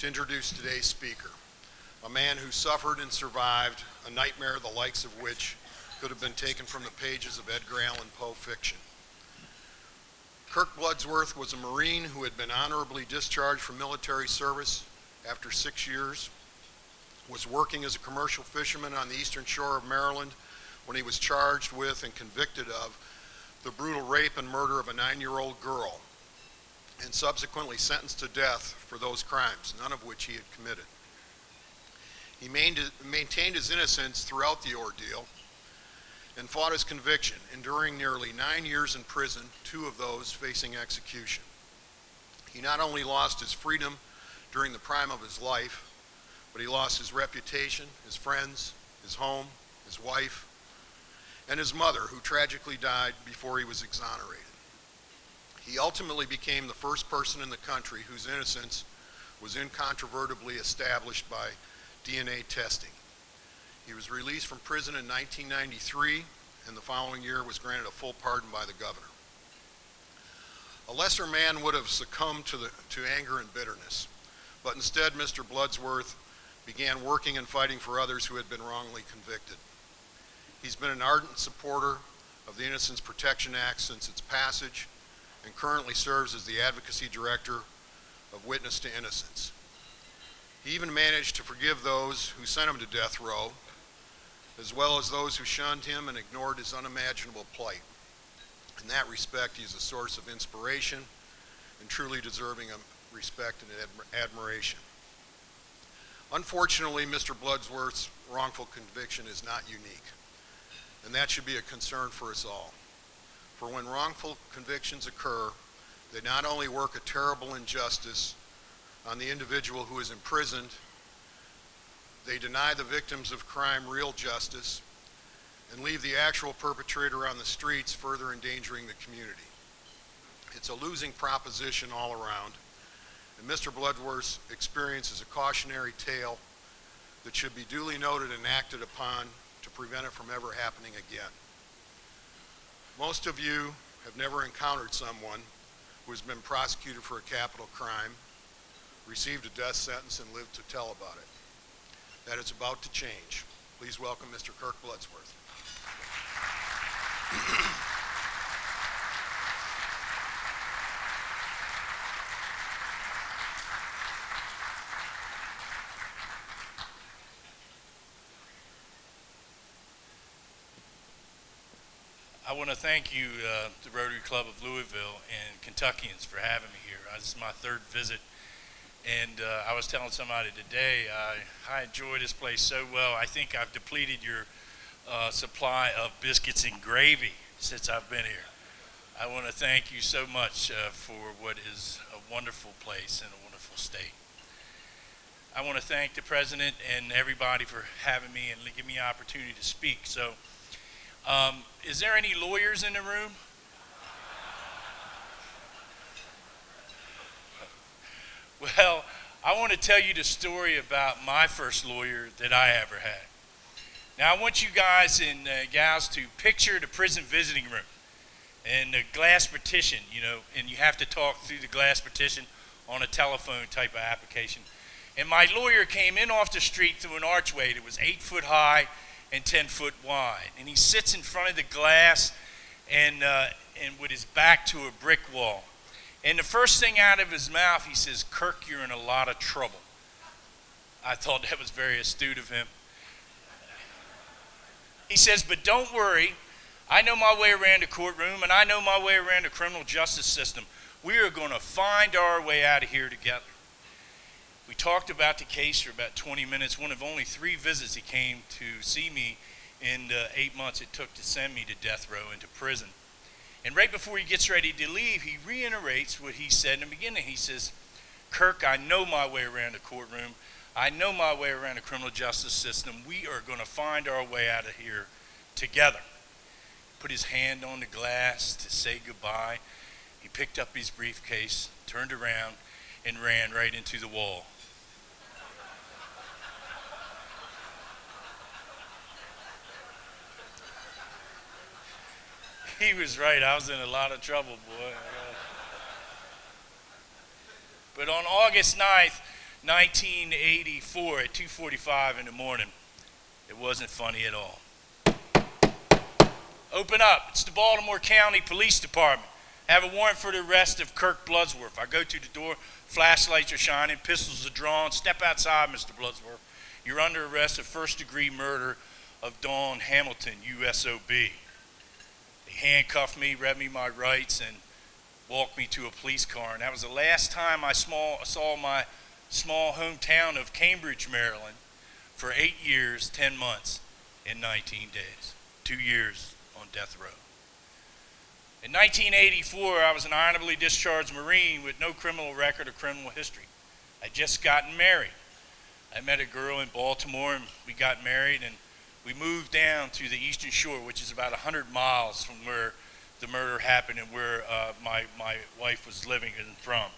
to introduce today's speaker, a man who suffered and survived a nightmare the likes of which could have been taken from the pages of Edgar Allan Poe fiction. Kirk Bloodsworth was a Marine who had been honorably discharged from military service after 6 years, was working as a commercial fisherman on the eastern shore of Maryland when he was charged with and convicted of the brutal rape and murder of a 9-year-old girl, and subsequently sentenced to death for those crimes, none of which he had committed. He maintained his innocence throughout the ordeal and fought his conviction, enduring nearly 9 years in prison, 2 of those facing execution. He not only lost his freedom during the prime of his life, but he lost his reputation, his friends, his home, his wife, and his mother, who tragically died before he was exonerated. He ultimately became the first person in the country whose innocence was incontrovertibly established by DNA testing. He was released from prison in 1993, and the following year was granted a full pardon by the governor. A lesser man would have succumbed to anger and bitterness, but instead Mr. Bloodsworth began working and fighting for others who had been wrongly convicted. He's been an ardent supporter of the Innocence Protection Act since its passage, and currently serves as the advocacy director of Witness to Innocence. He even managed to forgive those who sent him to death row, as well as those who shunned him and ignored his unimaginable plight. In that respect, he is a source of inspiration and truly deserving of respect and admiration. Unfortunately, Mr. Bloodsworth's wrongful conviction is not unique, and that should be a concern for us all. For when wrongful convictions occur, they not only work a terrible injustice on the individual who is imprisoned, they deny the victims of crime real justice and leave the actual perpetrator on the streets, further endangering the community. It's a losing proposition all around, and Mr. Bloodsworth's experience is a cautionary tale that should be duly noted and acted upon to prevent it from ever happening again. Most of you have never encountered someone who has been prosecuted for a capital crime, received a death sentence, and lived to tell about it. That is about to change. Please welcome Mr. Kirk Bloodsworth. I want to thank you, the Rotary Club of Louisville and Kentuckians, for having me here. This is my 3rd visit, and I was telling somebody today, I enjoy this place so well. I think I've depleted your supply of biscuits and gravy since I've been here. I want to thank you so much for what is a wonderful place and a wonderful state. I want to thank the President and everybody for having me and giving me an opportunity to speak. So. Is there any lawyers in the room? Well, I want to tell you the story about my first lawyer that I ever had. Now, I want you guys and gals to picture the prison visiting room and the glass partition, and you have to talk through the glass partition on a telephone type of application. And my lawyer came in off the street through an archway that was 8 foot high and 10 foot wide. And he sits in front of the glass and with his back to a brick wall. And the first thing out of his mouth, he says, "Kirk, you're in a lot of trouble." I thought that was very astute of him. He says, "But don't worry, I know my way around the courtroom and I know my way around the criminal justice system. We are going to find our way out of here together." We talked about the case for about 20 minutes, one of only 3 visits he came to see me in the 8 months it took to send me to death row into prison. And right before he gets ready to leave, he reiterates what he said in the beginning. He says, "Kirk, I know my way around the courtroom. I know my way around the criminal justice system. We are going to find our way out of here together." Put his hand on the glass to say goodbye. He picked up his briefcase, turned around, and ran right into the wall. He was right. I was in a lot of trouble, boy. But on August 9th, 1984 at 2:45 in the morning. It wasn't funny at all. Open up. It's the Baltimore County Police Department. I have a warrant for the arrest of Kirk Bloodsworth. I go to the door, flashlights are shining, pistols are drawn. Step outside, Mr. Bloodsworth. You're under arrest of first-degree murder of Dawn Hamilton, USOB. They handcuffed me, read me my rights, and walked me to a police car. And that was the last time I saw my small hometown of Cambridge, Maryland, for 8 years, 10 months, and 19 days. 2 years on death row. In 1984, I was an honorably discharged Marine with no criminal record or criminal history. I'd just gotten married. I met a girl in Baltimore, and we got married, and we moved down to the Eastern Shore, which is about 100 miles from where the murder happened and where my wife was living and from.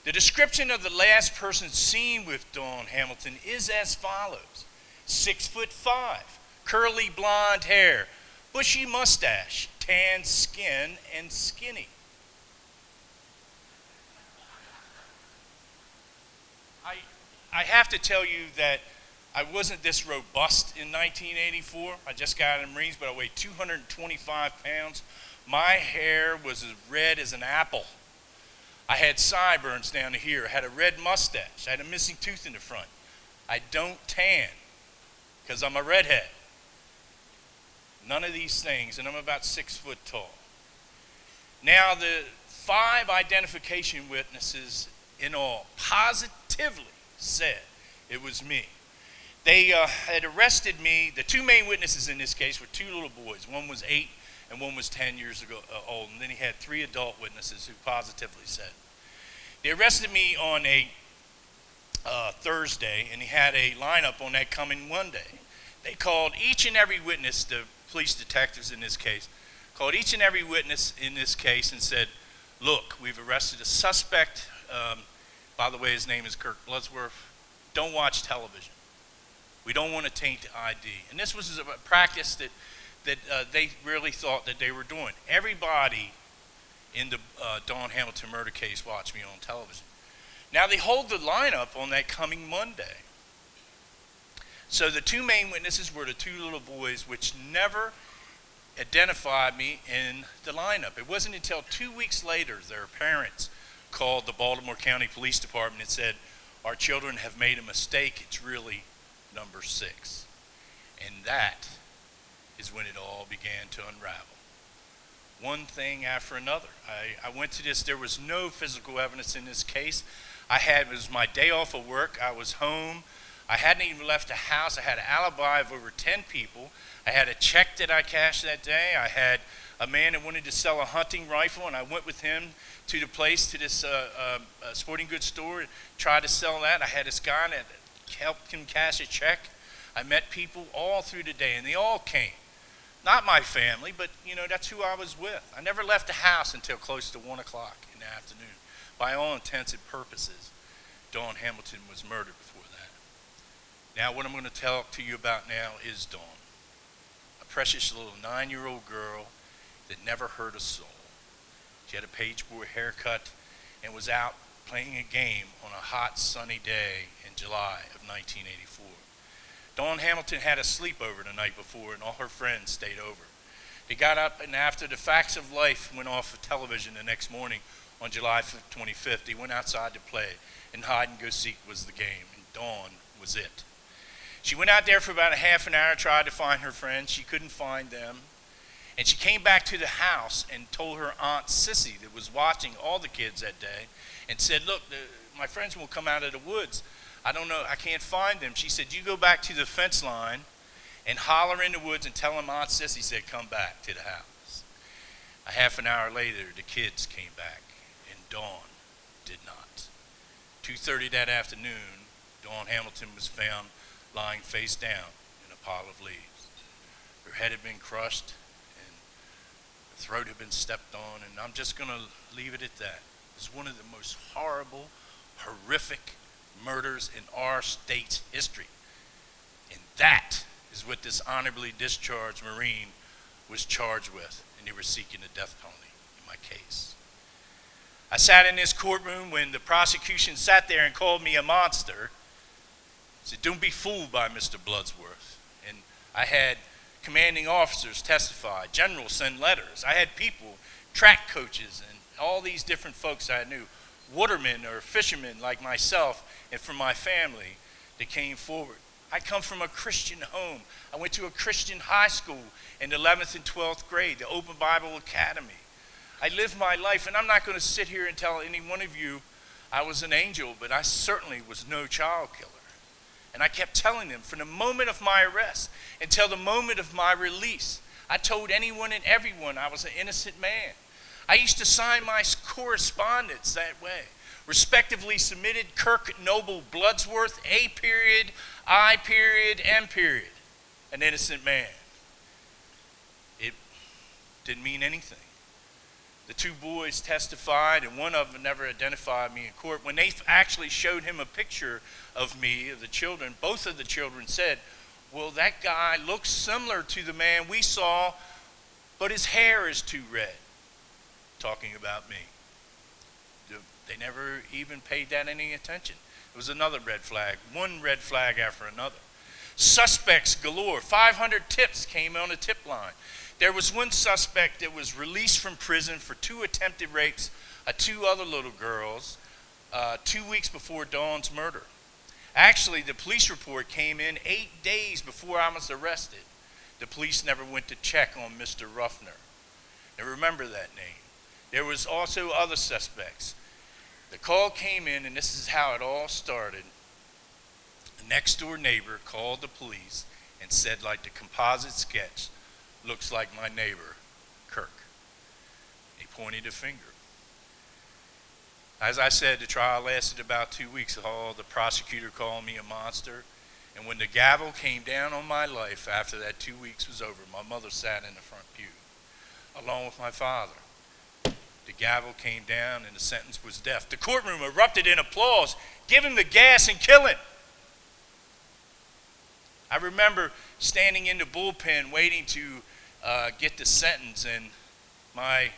The description of the last person seen with Dawn Hamilton is as follows: 6'5", curly blonde hair, bushy mustache, tan skin, and skinny. I have to tell you that I wasn't this robust in 1984. I just got out of the Marines, but I weighed 225 pounds. My hair was as red as an apple. I had sideburns down to here. I had a red mustache. I had a missing tooth in the front. I don't tan because I'm a redhead. None of these things, and I'm about 6 foot tall. Now, the 5 identification witnesses in all positively said it was me. They had arrested me. The 2 main witnesses in this case were 2 little boys. One was 8 and one was 10 years old. And then he had 3 adult witnesses who positively said. They arrested me on a Thursday, and he had a lineup on that coming Monday. They called each and every witness, the police detectives in this case, called each and every witness in this case and said, look, we've arrested a suspect. By the way, his name is Kirk Bloodsworth. Don't watch television. We don't want to taint the ID. And this was a practice that they really thought that they were doing. Everybody in the Dawn Hamilton murder case watched me on television. Now they hold the lineup on that coming Monday. So the 2 main witnesses were the 2 little boys, which never identified me in the lineup. It wasn't until 2 weeks later their parents called the Baltimore County Police Department and said, our children have made a mistake. It's really number 6. And that is when it all began to unravel. One thing after another. I went to this. There was no physical evidence in this case. It was my day off of work. I was home. I hadn't even left the house. I had an alibi of over 10 people. I had a check that I cashed that day. I had a man that wanted to sell a hunting rifle, and I went with him to the place, to this sporting goods store, and tried to sell that. I had this guy that helped him cash a check. I met people all through the day, and they all came. Not my family, but that's who I was with. I never left the house until close to 1 o'clock in the afternoon. By all intents and purposes, Dawn Hamilton was murdered before that. Now what I'm going to talk to you about now is Dawn, a precious little 9-year-old girl that never hurt a soul. She had a pageboy haircut and was out playing a game on a hot sunny day in July of 1984. Dawn Hamilton had a sleepover the night before, and all her friends stayed over. They got up, and after the Facts of Life went off of television the next morning on July 25th, they went outside to play, and hide and go seek was the game, and Dawn was it. She went out there for about a half an hour, tried to find her friends. She couldn't find them. And she came back to the house and told her Aunt Sissy, that was watching all the kids that day, and said, look, my friends will come out of the woods. I don't know, I can't find them. She said, you go back to the fence line and holler in the woods and tell them Aunt Sissy said come back to the house. A half an hour later, the kids came back, and Dawn did not. 2:30 that afternoon, Dawn Hamilton was found lying face down in a pile of leaves. Her head had been crushed, and her throat had been stepped on, and I'm just going to leave it at that. It was one of the most horrible, horrific murders in our state's history. And that is what this honorably discharged Marine was charged with, and they were seeking the death penalty in my case. I sat in this courtroom when the prosecution sat there and called me a monster. Said, don't be fooled by Mr. Bloodsworth. And I had commanding officers testify, generals send letters. I had people, track coaches, and all these different folks I knew, watermen or fishermen like myself, and from my family that came forward. I come from a Christian home. I went to a Christian high school in the 11th and 12th grade, the Open Bible Academy. I lived my life, and I'm not going to sit here and tell any one of you I was an angel, but I certainly was no child killer. And I kept telling them from the moment of my arrest until the moment of my release, I told anyone and everyone I was an innocent man. I used to sign my correspondence that way. Respectively submitted Kirk Noble Bloodsworth, A period, I period, M period, an innocent man. It didn't mean anything. The two boys testified, and one of them never identified me in court. When they actually showed him a picture of me, of the children, both of the children said, well, that guy looks similar to the man we saw, but his hair is too red. Talking about me. They never even paid that any attention. It was another red flag, one red flag after another. Suspects galore. 500 tips came on a tip line. There was one suspect that was released from prison for 2 attempted rapes of 2 other little girls 2 weeks before Dawn's murder. Actually, the police report came in 8 days before I was arrested. The police never went to check on Mr. Ruffner. Now remember that name. There was also other suspects. The call came in, and this is how it all started. The next door neighbor called the police and said, like the composite sketch, looks like my neighbor, Kirk. He pointed a finger. As I said, the trial lasted about 2 weeks. Oh, the prosecutor called me a monster. And when the gavel came down on my life after that 2 weeks was over, my mother sat in the front pew, along with my father. The gavel came down and the sentence was death. The courtroom erupted in applause. Give him the gas and kill him. I remember standing in the bullpen waiting to get the sentence, and my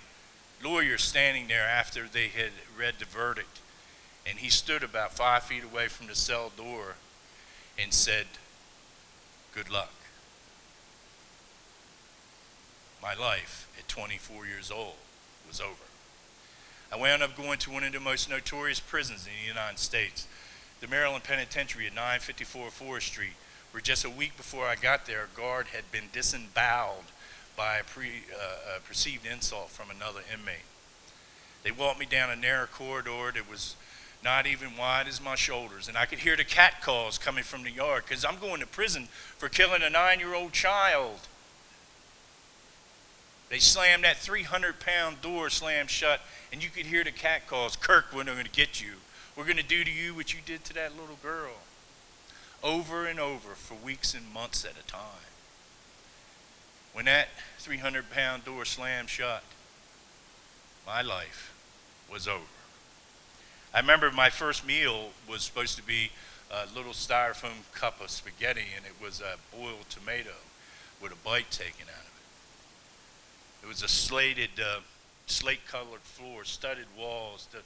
lawyer standing there after they had read the verdict. And he stood about 5 feet away from the cell door and said, good luck. My life at 24 years old was over. I wound up going to one of the most notorious prisons in the United States, the Maryland Penitentiary at 954 Forest Street, where just a week before I got there, a guard had been disemboweled by a perceived insult from another inmate. They walked me down a narrow corridor that was not even wide as my shoulders, and I could hear the cat calls coming from the yard because I'm going to prison for killing a 9-year-old child. They slammed that 300-pound door slammed shut, and you could hear the cat calls. Kirk, we're going to get you. We're going to do to you what you did to that little girl. Over and over for weeks and months at a time. When that 300-pound door slammed shut, my life was over. I remember my first meal was supposed to be a little styrofoam cup of spaghetti, and it was a boiled tomato with a bite taken out of it. It was a slate-colored floor, studded walls. The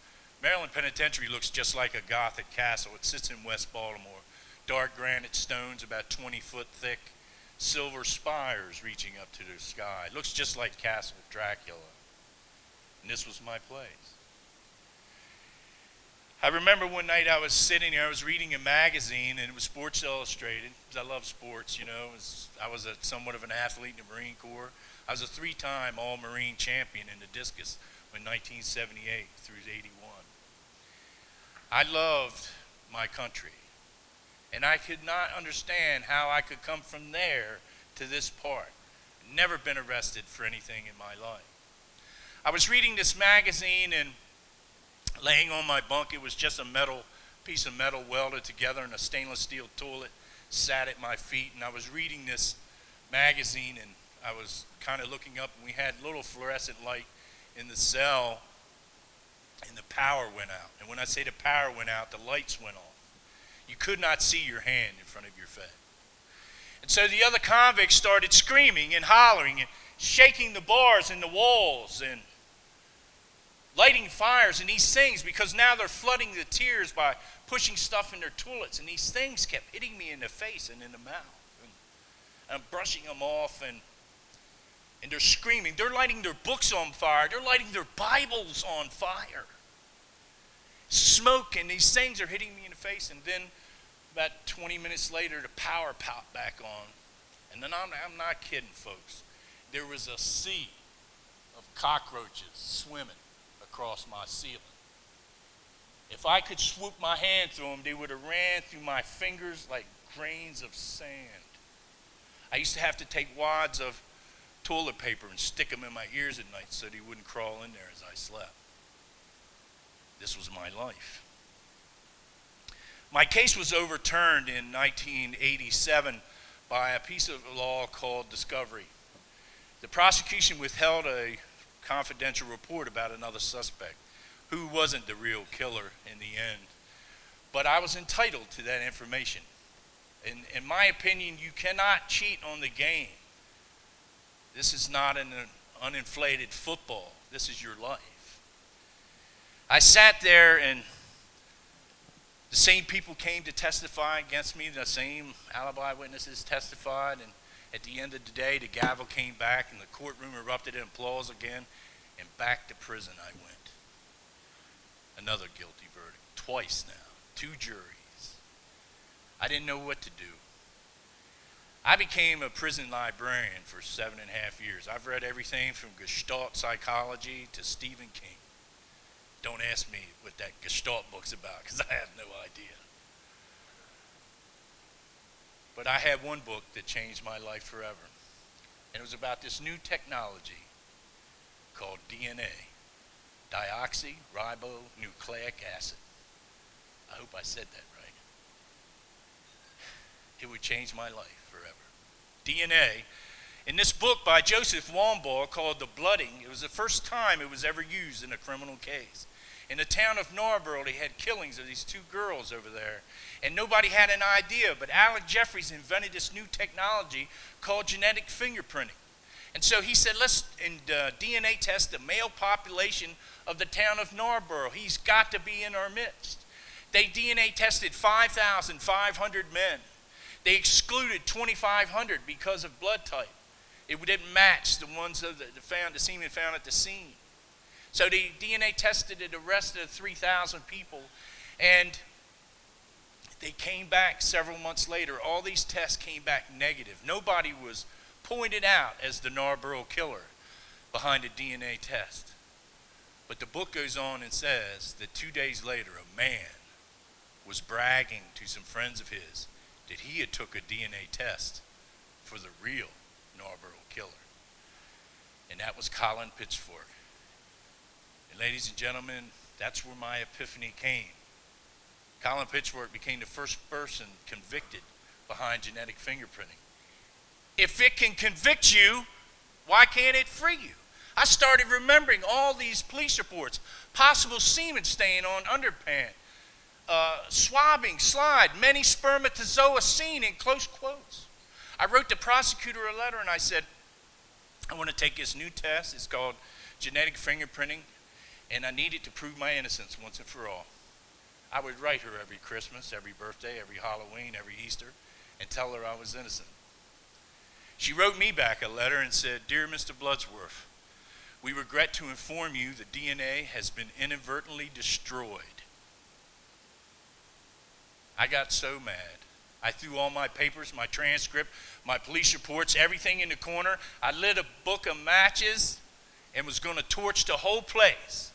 Maryland Penitentiary looks just like a Gothic castle. It sits in West Baltimore. Dark granite stones about 20 foot thick, silver spires reaching up to the sky. It looks just like Castle Dracula. And this was my place. I remember one night I was sitting there, I was reading a magazine, and it was Sports Illustrated, because I love sports, you know. I was somewhat of an athlete in the Marine Corps. I was a 3-time All-Marine champion in the discus from 1978 through 81. I loved my country, and I could not understand how I could come from there to this part. Never been arrested for anything in my life. I was reading this magazine, and laying on my bunk, it was just a piece of metal welded together, and a stainless steel toilet sat at my feet, and I was reading this magazine, and I was kind of looking up, and we had a little fluorescent light in the cell, and the power went out. And when I say the power went out, the lights went off. You could not see your hand in front of your face. And so the other convicts started screaming and hollering and shaking the bars and the walls, and lighting fires and these things, because now they're flooding the tiers by pushing stuff in their toilets, and these things kept hitting me in the face and in the mouth. And I'm brushing them off, and they're screaming. They're lighting their books on fire. They're lighting their Bibles on fire. Smoke and these things are hitting me in the face, and then about 20 minutes later, the power popped back on. And then I'm not kidding, folks. There was a sea of cockroaches swimming across my ceiling. If I could swoop my hand through them, they would have ran through my fingers like grains of sand. I used to have to take wads of toilet paper and stick them in my ears at night so they wouldn't crawl in there as I slept. This was my life. My case was overturned in 1987 by a piece of law called discovery. The prosecution withheld a confidential report about another suspect who wasn't the real killer in the end. But I was entitled to that information. In my opinion, you cannot cheat on the game. This is not an uninflated football. This is your life. I sat there, and the same people came to testify against me. The same alibi witnesses testified. And at the end of the day, the gavel came back, and the courtroom erupted in applause again. And back to prison I went. Another guilty verdict. Twice now. 2 juries. I didn't know what to do. I became a prison librarian for 7.5 years. I've read everything from Gestalt psychology to Stephen King. Don't ask me what that Gestalt book's about, because I have no idea. But I had one book that changed my life forever. And it was about this new technology called DNA, deoxyribonucleic acid. I hope I said that right. It would change my life forever. DNA. In this book by Joseph Wambaugh called The Blooding, it was the first time it was ever used in a criminal case. In the town of Narborough, they had killings of these 2 girls over there, and nobody had an idea, but Alec Jeffreys invented this new technology called genetic fingerprinting. And so he said, let's DNA test the male population of the town of Narborough. He's got to be in our midst. They DNA tested 5,500 men. They excluded 2,500 because of blood type. It didn't match the ones that the semen found at the scene. So they DNA tested the rest of the 3,000 people, and they came back several months later. All these tests came back negative. Nobody was pointed out as the Narborough killer behind a DNA test. But the book goes on and says that 2 days later, a man was bragging to some friends of his that he had took a DNA test for the real Narborough killer. And that was Colin Pitchfork. And ladies and gentlemen, that's where my epiphany came. Colin Pitchfork became the first person convicted behind genetic fingerprinting. If it can convict you, why can't it free you? I started remembering all these police reports, possible semen stain on underpants, swabbing, slide, many spermatozoa seen in close quotes. I wrote the prosecutor a letter and I said, I want to take this new test. It's called genetic fingerprinting, and I need it to prove my innocence once and for all. I would write her every Christmas, every birthday, every Halloween, every Easter, and tell her I was innocent. She wrote me back a letter and said, Dear Mr. Bloodsworth, we regret to inform you the DNA has been inadvertently destroyed. I got so mad. I threw all my papers, my transcript, my police reports, everything in the corner. I lit a book of matches and was going to torch the whole place.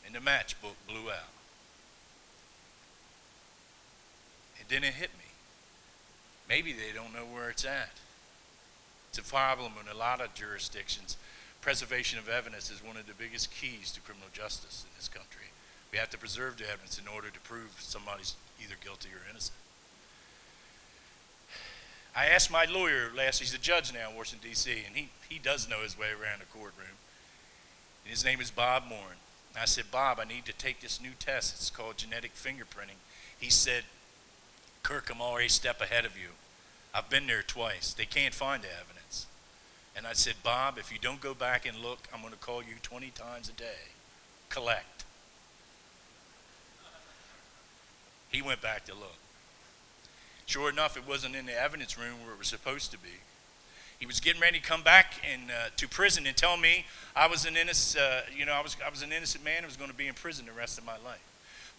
And the matchbook blew out. And then it hit me. Maybe they don't know where it's at. It's a problem in a lot of jurisdictions. Preservation of evidence is one of the biggest keys to criminal justice in this country. We have to preserve the evidence in order to prove somebody's either guilty or innocent. I asked my lawyer he's a judge now in Washington, D.C., and he does know his way around the courtroom. And his name is Bob Morin. I said, Bob, I need to take this new test. It's called genetic fingerprinting. He said, Kirk, I'm already a step ahead of you. I've been there twice. They can't find the evidence. And I said, Bob, if you don't go back and look, I'm going to call you 20 times a day. collect. He went back to look. Sure enough, it wasn't in the evidence room where it was supposed to be. He was getting ready to come back to prison and tell me I was an innocent, I was an innocent man who was going to be in prison the rest of my life.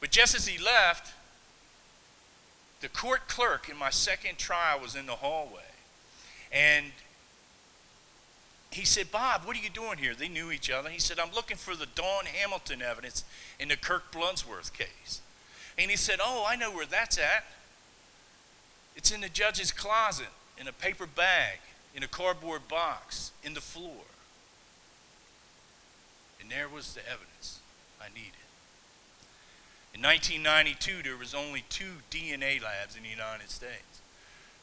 But just as he left, the court clerk in my second trial was in the hallway, and he said, "Bob, what are you doing here?" They knew each other. He said, "I'm looking for the Dawn Hamilton evidence in the Kirk Bloodsworth case." And he said, "Oh, I know where that's at. It's in the judge's closet, in a paper bag, in a cardboard box, in the floor." And there was the evidence I needed. In 1992, there was only 2 DNA labs in the United States.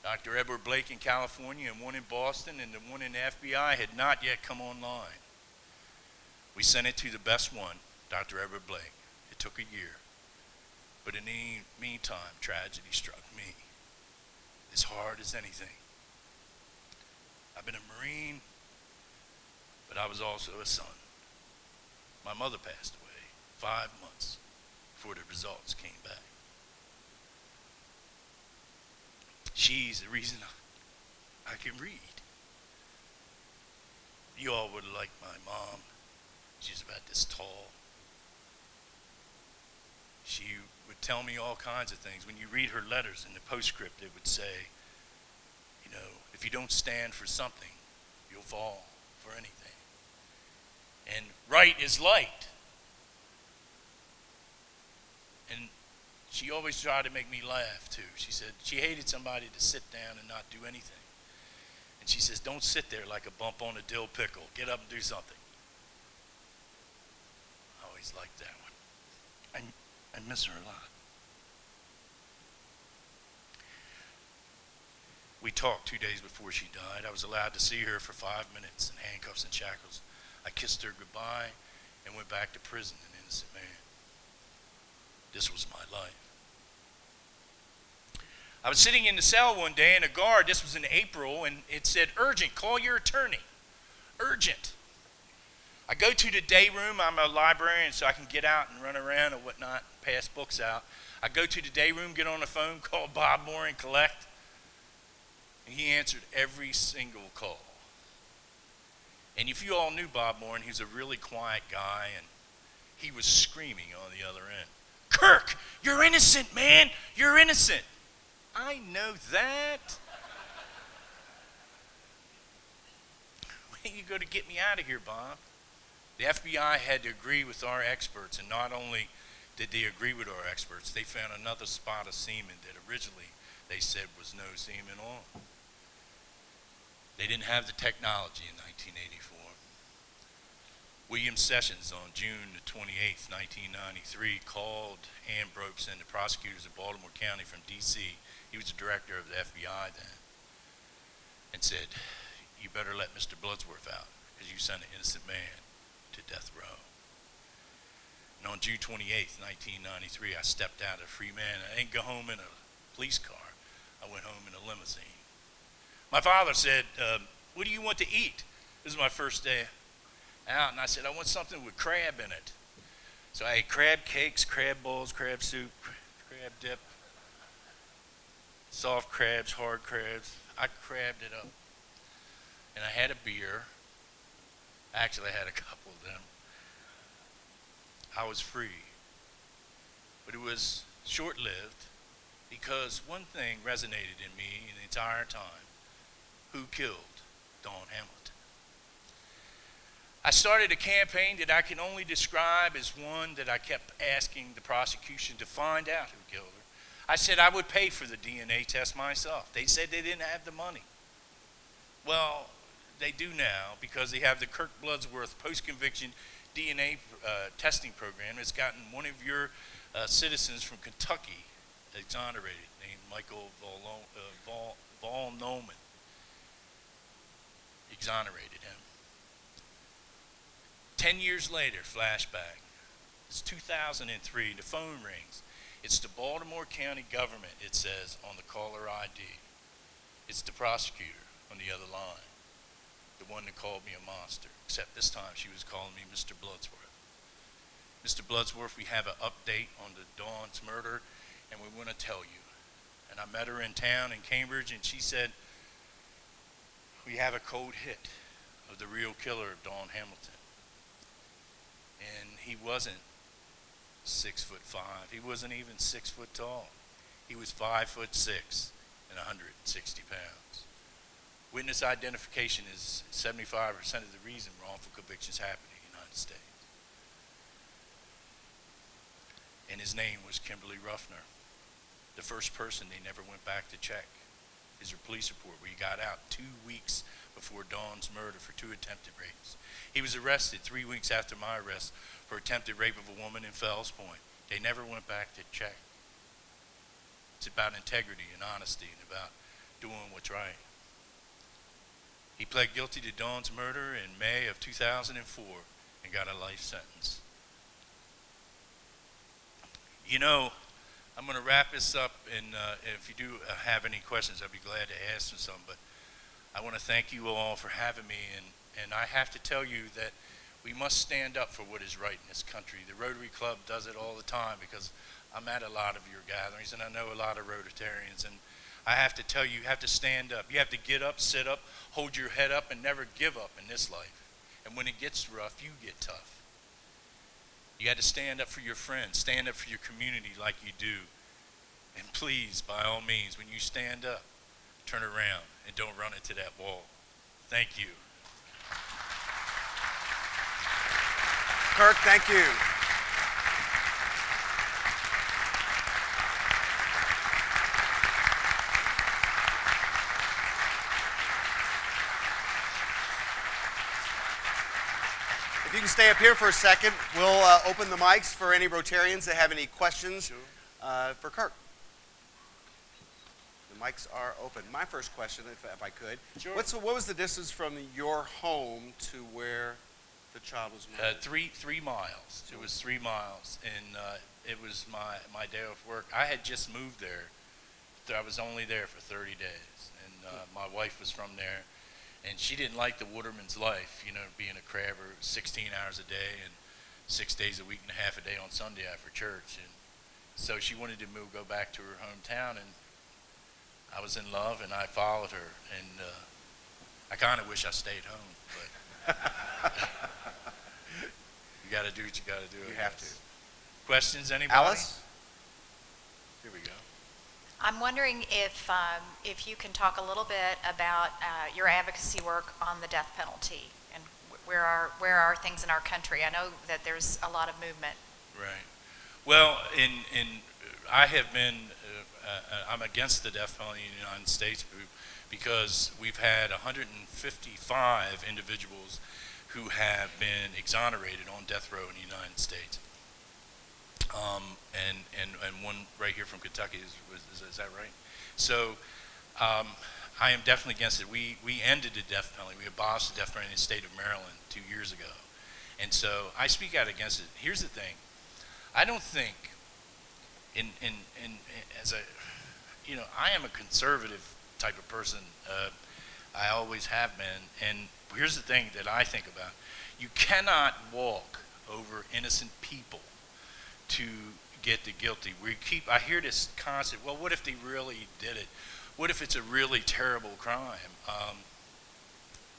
Dr. Edward Blake in California and one in Boston, and the one in the FBI had not yet come online. We sent it to the best one, Dr. Edward Blake. It took a year. But in the meantime, tragedy struck me as hard as anything. I've been a Marine, but I was also a son. My mother passed away 5 months before the results came back. She's the reason I can read. You all would like my mom. She's about this tall. She would tell me all kinds of things. When you read her letters in the postscript, it would say, if you don't stand for something, you'll fall for anything. And right is light. And she always tried to make me laugh too. She said she hated somebody to sit down and not do anything. And she says, "Don't sit there like a bump on a dill pickle. Get up and do something." I always liked that one. I miss her a lot. We talked 2 days before she died. I was allowed to see her for 5 minutes in handcuffs and shackles. I kissed her goodbye and went back to prison, an innocent man. This was my life. I was sitting in the cell one day, and a guard, this was in April, and it said, "Urgent, call your attorney. Urgent." I go to the day room. I'm a librarian, so I can get out and run around and whatnot, pass books out. I go to the day room, get on the phone, call Bob Moore and collect. And he answered every single call. And if you all knew Bob Moore, he was a really quiet guy, and he was screaming on the other end, "Kirk, you're innocent, man. You're innocent." I know that. Where you go to get me out of here, Bob? The FBI had to agree with our experts, and not only did they agree with our experts, they found another spot of semen that originally they said was no semen on. They didn't have the technology in 1984. William Sessions on June the 28th, 1993 called Ambrose and the prosecutors of Baltimore County from D.C., he was the director of the FBI then, and said, "You better let Mr. Bloodsworth out, because you sent an innocent man to death row." And on June 28th, 1993, I stepped out a free man. I didn't go home in a police car. I went home in a limousine. My father said, "What do you want to eat?" This was my first day out, and I said, "I want something with crab in it." So I ate crab cakes, crab balls, crab soup, crab dip, soft crabs, hard crabs. I crabbed it up. And I had a beer. Actually, I had a couple of them. I was free. But it was short-lived, because one thing resonated in me the entire time. Who killed Dawn Hamilton? I started a campaign that I can only describe as one that I kept asking the prosecution to find out who killed her. I said I would pay for the DNA test myself. They said they didn't have the money. Well, they do now, because they have the Kirk Bloodsworth post-conviction DNA testing program. It's gotten one of your citizens from Kentucky exonerated, named Michael Vol-Noman. Exonerated him. 10 years later, flashback. It's 2003. The phone rings. It's the Baltimore County government, it says, on the caller ID. It's the prosecutor on the other line, the one that called me a monster, except this time she was calling me Mr. Bloodsworth. Mr. Bloodsworth, we have an update on the Dawn's murder, and we want to tell you. And I met her in town in Cambridge, and she said, we have a cold hit of the real killer of Dawn Hamilton. And he wasn't 6'5". He wasn't even 6 foot tall. He was 5'6" and 160 pounds. Witness identification is 75% of the reason wrongful convictions happen in the United States. And his name was Kimberly Ruffner. The first person they never went back to check is her police report, where he got out 2 weeks before Dawn's murder for 2 attempted rapes. He was arrested 3 weeks after my arrest for attempted rape of a woman in Fells Point. They never went back to check. It's about integrity and honesty and about doing what's right. He pled guilty to Dawn's murder in May of 2004 and got a life sentence. You know, I'm going to wrap this up, and if you do have any questions, I'd be glad to answer some. But I want to thank you all for having me, and I have to tell you that we must stand up for what is right in this country. The Rotary Club does it all the time because I'm at a lot of your gatherings, and I know a lot of Rotarians, and I have to tell you, you have to stand up. You have to get up, sit up, hold your head up, and never give up in this life. And when it gets rough, you get tough. You had to stand up for your friends, stand up for your community like you do. And please, by all means, when you stand up, turn around and don't run into that wall. Thank you. Kirk, thank you. If you can stay up here for a second, we'll open the mics for any Rotarians that have any questions for Kirk. The mics are open. My first question, if I could, Sure. what was the distance from your home to where the child was murdered? 3 miles. It was 3 miles, and it was my day off work. I had just moved there. I was only there for 30 days, and my wife was from there. And she didn't like the waterman's life, you know, being a crabber 16 hours a day and 6 days a week and a half a day on Sunday after church. And so she wanted to go back to her hometown, and I was in love, and I followed her. And I kind of wish I stayed home, but you got to do what you got to do. You have to. Questions, anybody? Alice? Here we go. I'm wondering if you can talk a little bit about your advocacy work on the death penalty and where are things in our country. I know that there's a lot of movement. Right. Well, I have been I'm against the death penalty in the United States because we've had 155 individuals who have been exonerated on death row in the United States. And one right here from Kentucky, is that right? So I am definitely against it. We ended the death penalty. We abolished the death penalty in the state of Maryland 2 years ago. And so I speak out against it. Here's the thing. I don't think I am a conservative type of person. I always have been. And here's the thing that I think about. You cannot walk over innocent people to get the guilty. I hear this concept, well, what if they really did it? What if it's a really terrible crime?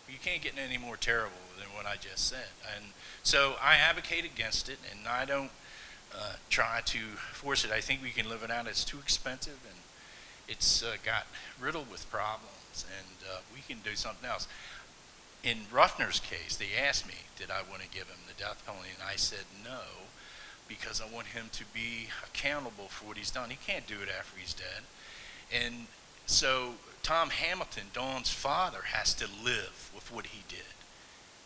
You can't get any more terrible than what I just said. And so I advocate against it, and I don't try to force it. I think we can live it out. It's too expensive, and it's got riddled with problems, and we can do something else. In Ruffner's case, they asked me, did I want to give him the death penalty, and I said no, because I want him to be accountable for what he's done. He can't do it after he's dead. And so Tom Hamilton, Dawn's father, has to live with what he did,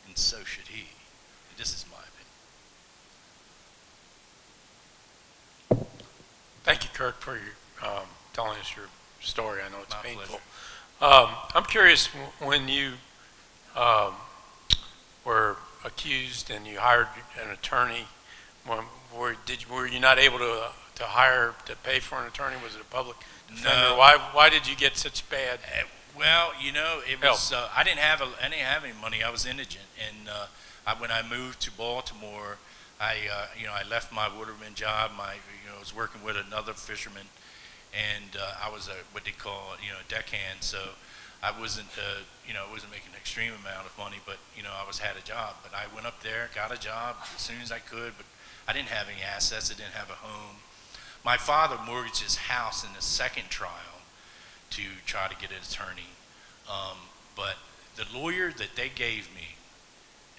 and so should he. This is my opinion. Thank you, Kirk, for your telling us your story. I know it's My painful. pleasure. I'm curious, when you were accused and you hired an attorney, were you not able to pay for an attorney? Was it a public defender? No. Why did you get such bad? Well, it was. I didn't have any money. I was indigent, and when I moved to Baltimore, I left my waterman job. I was working with another fisherman, and I was what they call, deckhand. So I wasn't making an extreme amount of money, but I had a job. But I went up there, got a job as soon as I could, but I didn't have any assets. I didn't have a home. My father mortgaged his house in the second trial to try to get an attorney, but the lawyer that they gave me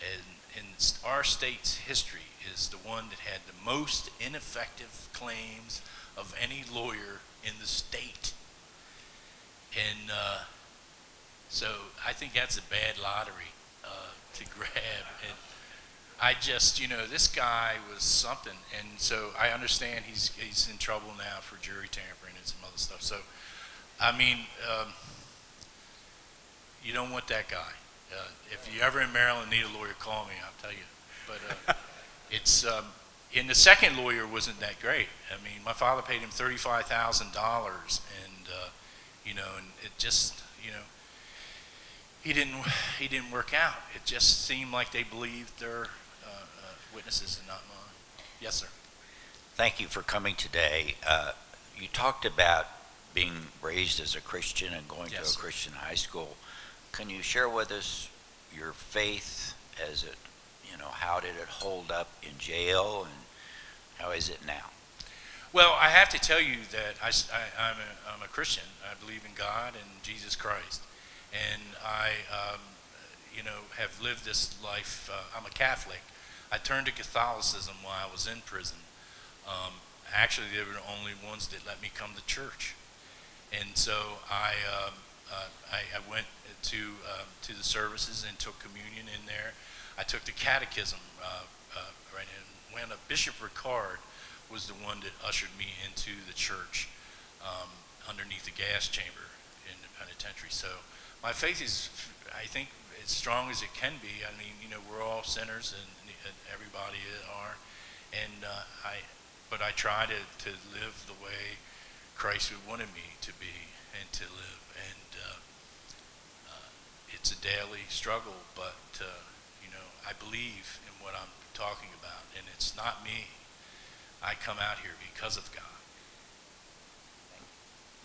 in our state's history is the one that had the most ineffective claims of any lawyer in the state. And so I think that's a bad lottery to grab. And I just, this guy was something. And so I understand he's in trouble now for jury tampering and some other stuff. So, I mean, you don't want that guy. If you ever in Maryland need a lawyer, call me, I'll tell you. But it's, and the second lawyer wasn't that great. I mean, my father paid him $35,000 and, and it just, he didn't work out. It just seemed like they believed their witnesses and not mine. Yes, sir. Thank you for coming today. You talked about being raised as a Christian and going to Yes, a sir. Christian high school. Can you share with us your faith as it, how did it hold up in jail and how is it now? Well, I have to tell you that I'm a Christian. I believe in God and Jesus Christ. And I, have lived this life. I'm a Catholic. I turned to Catholicism while I was in prison. Actually, they were the only ones that let me come to church. And so I went to the services and took communion in there. I took the catechism right in. When Bishop Ricard was the one that ushered me into the church underneath the gas chamber in the penitentiary. So my faith is, I think, as strong as it can be. I mean, we're all sinners, and everybody are. And but I try to live the way Christ would wanted me to be and to live. And it's a daily struggle, but I believe in what I'm talking about, and it's not me. I come out here because of God.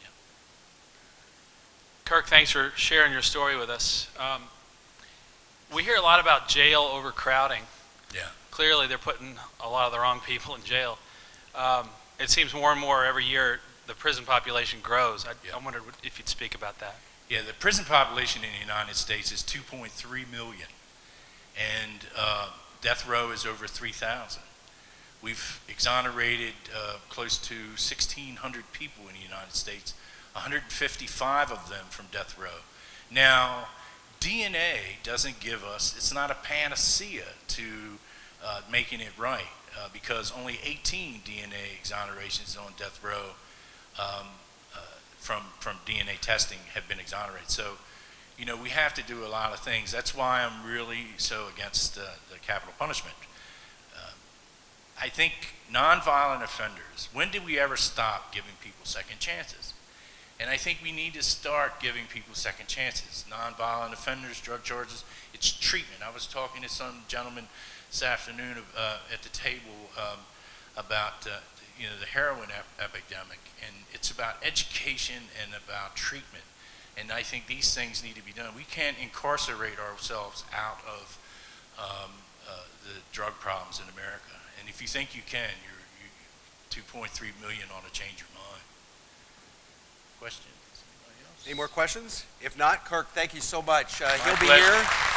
Yeah. Kirk, thanks for sharing your story with us. We hear a lot about jail overcrowding. Yeah. Clearly, they're putting a lot of the wrong people in jail. It seems more and more every year the prison population grows. Yeah. I wondered if you'd speak about that. Yeah, the prison population in the United States is 2.3 million, and death row is over 3,000. We've exonerated close to 1,600 people in the United States, 155 of them from death row. Now, DNA doesn't give us, it's not a panacea to making it right, because only 18 DNA exonerations on death row from DNA testing have been exonerated. So, we have to do a lot of things. That's why I'm really so against the capital punishment. I think nonviolent offenders, when did we ever stop giving people second chances? And I think we need to start giving people second chances. Nonviolent offenders, drug charges, it's treatment. I was talking to some gentleman this afternoon at the table about the heroin epidemic, and it's about education and about treatment. And I think these things need to be done. We can't incarcerate ourselves out of the drug problems in America. And if you think you can, you're 2.3 million ought to change your mind. Questions? Anybody else? Any more questions? If not, Kirk, thank you so much. He'll be pleasure. here